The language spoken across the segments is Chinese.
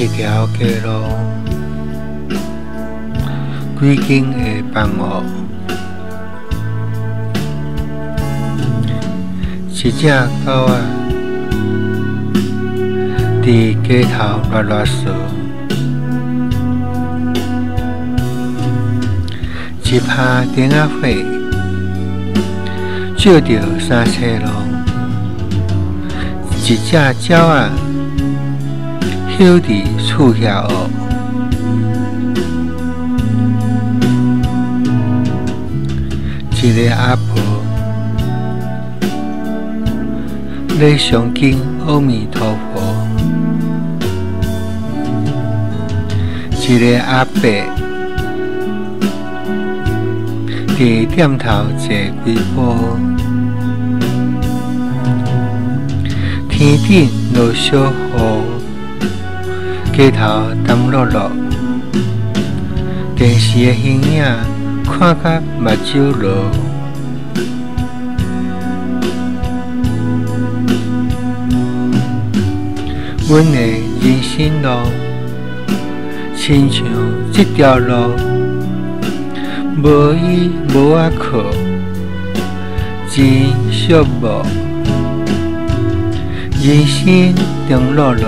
一条街路，几间的房屋，一只狗仔伫街头拉拉嗦，一拍灯仔火，照着三车路，一只鸟仔休伫厝遐学。一个阿婆咧诵经阿弥陀佛，一个阿伯伫店头坐几步，天顶落小雨，街头澹漉漉，电视的形影看甲目睭落。阮的人生路，亲像这条路，无依无靠靠，真寂寞。人生中路路，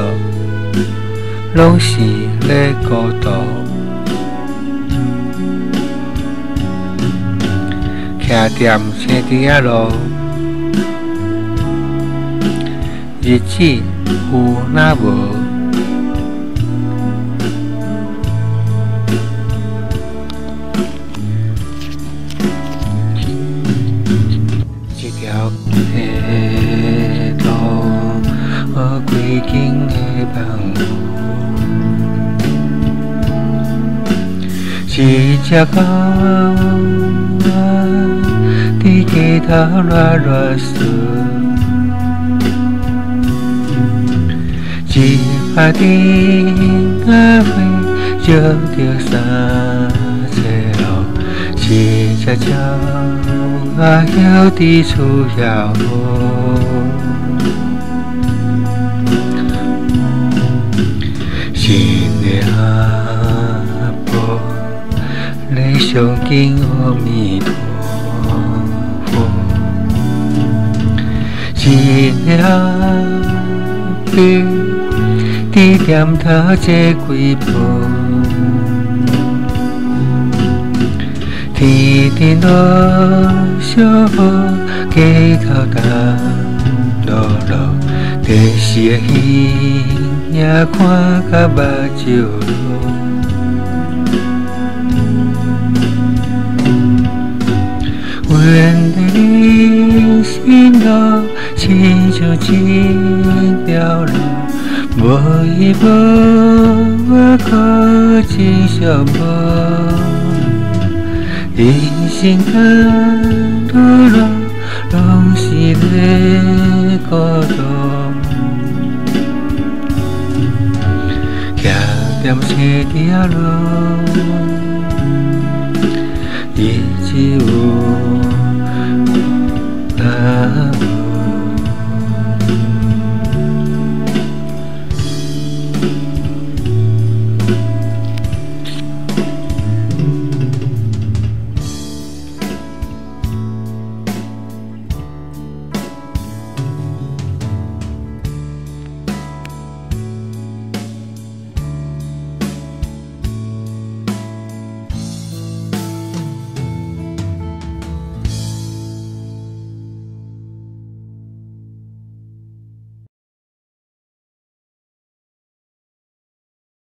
拢是咧孤独。徛踮青猪仔路，日子有哪无？一条街路，几间的房屋，一只狗伫街头拉拉嗦，一拍灯仔火，照着三车路，一只鸟仔休伫厝遐学。新的阿婆咧诵经阿弥陀佛，一个阿伯伫店头坐几步，天顶落小雨，街头澹漉漉，电视的戏也看甲目睭落。阮的人生路，亲像一条路，无依无靠，真寂寞。人生中路路，拢是咧孤独。徛踮青猪仔路。